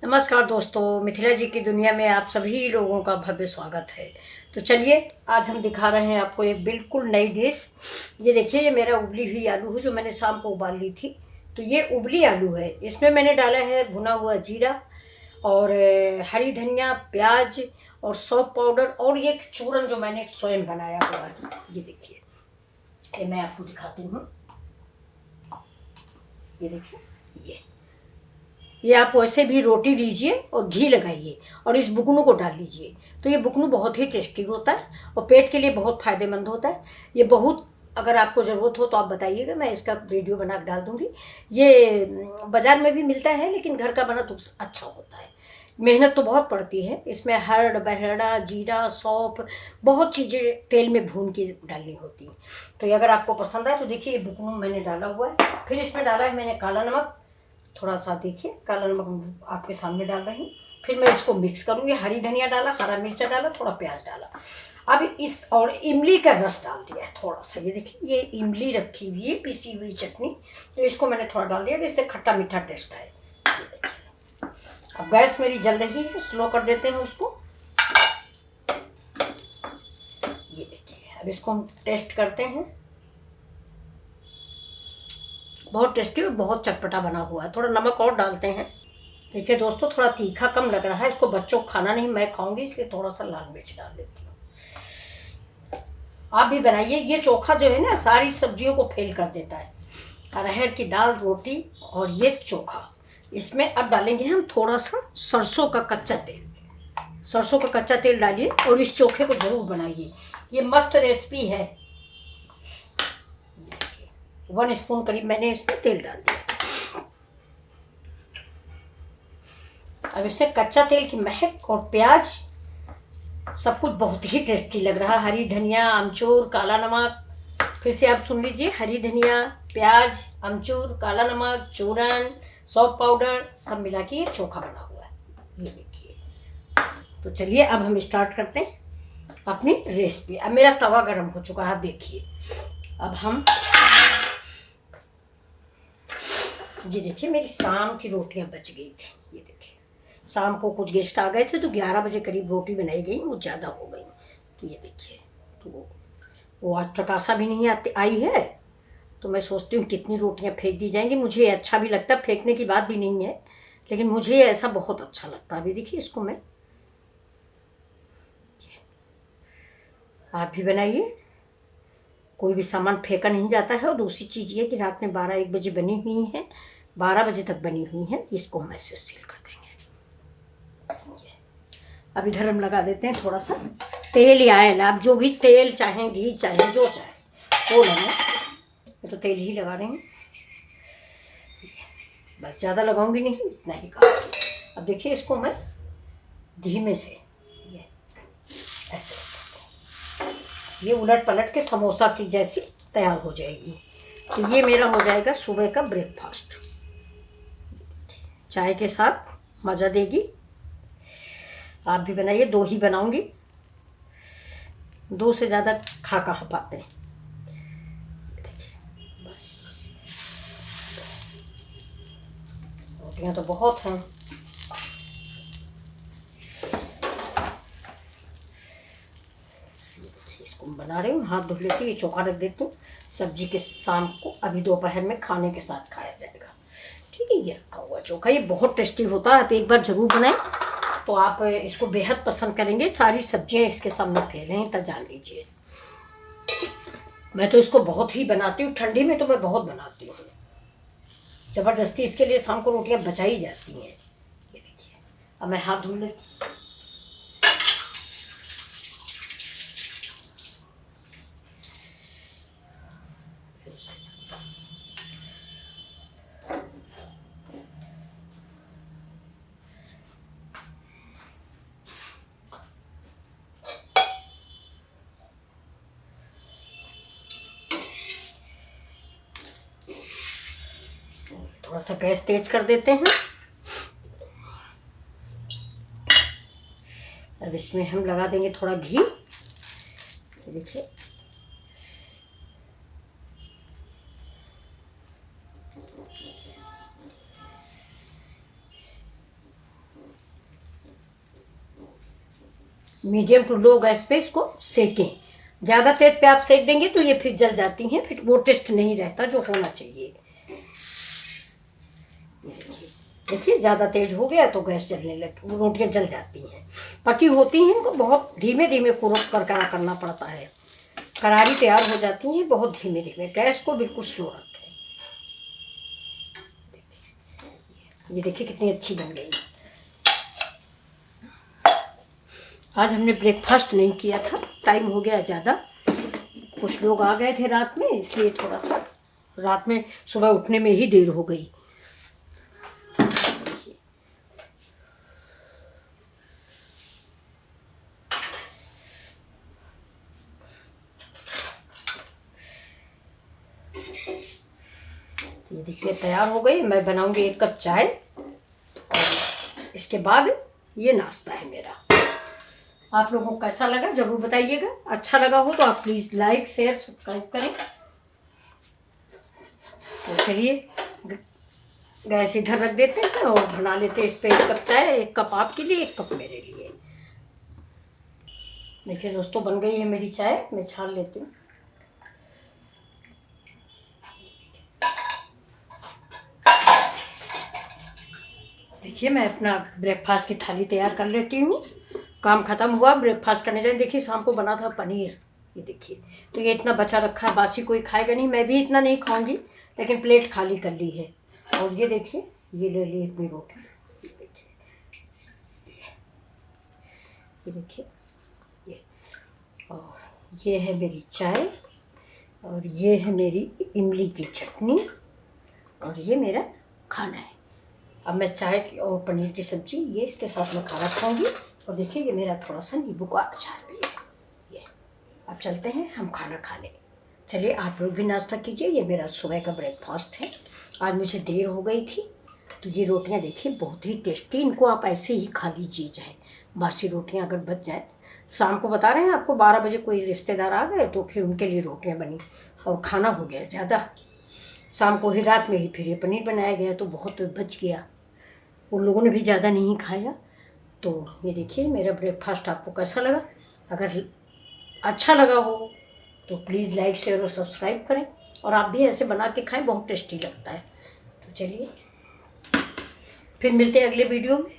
नमस्कार दोस्तों, मिथिला जी की दुनिया में आप सभी लोगों का भव्य स्वागत है। तो चलिए, आज हम दिखा रहे हैं आपको एक बिल्कुल नई डिश। ये देखिए, ये मेरा उबली हुई आलू है जो मैंने शाम को उबाल ली थी। तो ये उबली आलू है, इसमें मैंने डाला है भुना हुआ जीरा और हरी धनिया, प्याज और सौंफ पाउडर और ये एक चूरन जो मैंने स्वयं बनाया हुआ है। ये देखिए, ये मैं आपको दिखाती हूँ। ये देखिए, ये आप वैसे भी रोटी लीजिए और घी लगाइए और इस बुकनू को डाल लीजिए। तो ये बुकनू बहुत ही टेस्टी होता है और पेट के लिए बहुत फ़ायदेमंद होता है। ये बहुत, अगर आपको ज़रूरत हो तो आप बताइएगा, मैं इसका वीडियो बना के डाल दूँगी। ये बाज़ार में भी मिलता है, लेकिन घर का बना तो अच्छा होता है। मेहनत तो बहुत पड़ती है इसमें, हरड़ बहड़ा जीरा सौंफ बहुत चीज़ें तेल में भून के डालनी होती हैं। तो ये अगर आपको पसंद आए तो देखिए, ये बुकनू मैंने डाला हुआ है। फिर इसमें डाला है मैंने काला नमक, थोड़ा सा देखिए काला नमक आपके सामने डाल रही हूँ। फिर मैं इसको मिक्स करूँगी। हरी धनिया डाला, हरा मिर्चा डाला, थोड़ा प्याज डाला। अब इस और इमली का रस डाल दिया है थोड़ा सा। ये देखिए, ये इमली रखी हुई है, पिसी हुई चटनी, तो इसको मैंने थोड़ा डाल दिया जिससे खट्टा मीठा टेस्ट आए। ये देखिए, अब गैस मेरी जल रही है, स्लो कर देते हैं उसको। ये देखिए, अब इसको हम टेस्ट करते हैं। बहुत टेस्टी और बहुत चटपटा बना हुआ है। थोड़ा नमक और डालते हैं। देखिए दोस्तों, थोड़ा तीखा कम लग रहा है, इसको बच्चों को खाना नहीं, मैं खाऊंगी, इसलिए थोड़ा सा लाल मिर्च डाल देती हूँ। आप भी बनाइए। ये चोखा जो है ना, सारी सब्जियों को फेल कर देता है। अरहर की दाल, रोटी और ये चोखा। इसमें अब डालेंगे हम थोड़ा सा सरसों का कच्चा तेल। सरसों का कच्चा तेल डालिए और इस चोखे को जरूर बनाइए। ये मस्त रेसिपी है। 1 स्पून करीब मैंने इसमें तेल डाल दिया। अब इसमें कच्चा तेल की महक और प्याज, सब कुछ बहुत ही टेस्टी लग रहा है। हरी धनिया, अमचूर, काला नमक, फिर से आप सुन लीजिए, हरी धनिया, प्याज, अमचूर, काला नमक, चूरन, सौंफ पाउडर, सब मिला के ये चोखा बना हुआ है। ये देखिए। तो चलिए, अब हम स्टार्ट करते हैं अपनी रेसिपी। अब मेरा तवा गर्म हो चुका है, आप देखिए। अब हम, ये देखिए, मेरी शाम की रोटियां बच गई थी। ये देखिए, शाम को कुछ गेस्ट आ गए थे तो 11 बजे करीब रोटी बनाई गई, वो ज़्यादा हो गई। तो ये देखिए, तो वो आज प्रकाशा भी नहीं आती आई है, तो मैं सोचती हूँ कितनी रोटियां फेंक दी जाएंगी। मुझे अच्छा भी लगता है, फेंकने की बात भी नहीं है, लेकिन मुझे ऐसा बहुत अच्छा लगता है। अभी देखिए, इसको मैं, आप भी बनाइए। कोई भी सामान फेंका नहीं जाता है। और दूसरी चीज़ ये कि रात में 12-1 बजे बनी हुई है, 12 बजे तक बनी हुई है, इसको हम ऐसे सील कर देंगे। अब इधर हम लगा देते हैं थोड़ा सा तेल या ऑयल, आप जो भी तेल चाहें, घी चाहें, जो चाहें वो लेंगे। मैं तो तेल ही लगा रही हूँ, बस ज़्यादा लगाऊंगी नहीं, इतना ही काम। अब देखिए, इसको मैं धीमे से ये ऐसे, ये उलट पलट के समोसा की जैसी तैयार हो जाएगी। तो ये मेरा हो जाएगा सुबह का ब्रेकफास्ट, चाय के साथ मज़ा देगी। आप भी बनाइए, 2 ही बनाऊंगी, 2 से ज़्यादा खा कहाँ पाते हैं। बस, रोटियाँ तो बहुत हैं। इसको बना रही हूँ, हाथ धो लेती हूँ, ये चोखा रख देती हूँ सब्जी के, शाम को अभी दोपहर में खाने के साथ खाया जाएगा। ठीक है, ये रखा हुआ चोखा, ये बहुत टेस्टी होता है। आप एक बार ज़रूर बनाएं, तो आप इसको बेहद पसंद करेंगे। सारी सब्जियां इसके सामने फैले हैं, तब जान लीजिए। मैं तो इसको बहुत ही बनाती हूँ, ठंडी में तो मैं बहुत बनाती हूँ, ज़बरदस्ती इसके लिए शाम को रोटियां बचाई जाती हैं। ये देखिए, अब मैं हाथ धो लेती हूँ। थोड़ा सा गैस तेज कर देते हैं। अब इसमें हम लगा देंगे थोड़ा घी। देखिए, मीडियम टू लो गैस पे इसको सेकें। ज़्यादा तेज पे आप सेक देंगे तो ये फिर जल जाती हैं, फिर वो टेस्ट नहीं रहता जो होना चाहिए। देखिए ज़्यादा तेज हो गया तो गैस जलने लग, रोटियां जल जाती हैं। पकी होती हैं, इनको बहुत धीमे धीमे करना करना पड़ता है। करारी तैयार हो जाती हैं बहुत धीमे धीमे। गैस को बिल्कुल स्लो रखें। ये देखिए कितनी अच्छी बन गई। आज हमने ब्रेकफास्ट नहीं किया था, टाइम हो गया ज़्यादा। कुछ लोग आ गए थे रात में, इसलिए थोड़ा सा रात में सुबह उठने में ही देर हो गई। ये देखिए तैयार हो गई। मैं बनाऊंगी 1 कप चाय और इसके बाद ये नाश्ता है मेरा। आप लोगों को कैसा लगा ज़रूर बताइएगा। अच्छा लगा हो तो आप प्लीज़ लाइक शेयर सब्सक्राइब करें। तो चलिए गैस इधर रख देते हैं और बना लेते हैं इस पर 1 कप चाय। 1 कप आपके लिए, 1 कप मेरे लिए। देखिए दोस्तों बन गई है मेरी चाय। मैं छान लेती हूँ। देखिए मैं अपना ब्रेकफास्ट की थाली तैयार कर लेती हूँ। काम ख़त्म हुआ, ब्रेकफास्ट करने जाए। देखिए शाम को बना था पनीर, ये देखिए। तो ये इतना बचा रखा है, बासी कोई खाएगा नहीं, मैं भी इतना नहीं खाऊंगी, लेकिन प्लेट खाली कर ली है। और ये देखिए ये ले ली अपनी रोटी। ये देखिए ये, और ये है मेरी चाय, और ये है मेरी इमली की चटनी, और ये मेरा खाना है। अब मैं चाय और पनीर की सब्ज़ी ये इसके साथ में खाना खाऊंगी। और देखिए ये मेरा थोड़ा सा नींबू का अचार भी है। ये अब चलते हैं हम खाना खाने। चलिए आप लोग भी नाश्ता कीजिए। ये मेरा सुबह का ब्रेकफास्ट है। आज मुझे देर हो गई थी, तो ये रोटियां देखिए बहुत ही टेस्टी। इनको आप ऐसे ही खा लीजिए, चाहे बासी रोटियां अगर बच जाए। शाम को बता रहे हैं आपको 12 बजे कोई रिश्तेदार आ गए तो फिर उनके लिए रोटियाँ बनी और खाना हो गया ज़्यादा। शाम को ही रात में ही फिर ये पनीर बनाया गया तो बहुत बच गया। उन लोगों ने भी ज़्यादा नहीं खाया। तो ये देखिए मेरा ब्रेकफास्ट आपको कैसा लगा। अगर अच्छा लगा हो तो प्लीज़ लाइक शेयर और सब्सक्राइब करें, और आप भी ऐसे बना के खाएं, बहुत टेस्टी लगता है। तो चलिए फिर मिलते हैं अगले वीडियो में।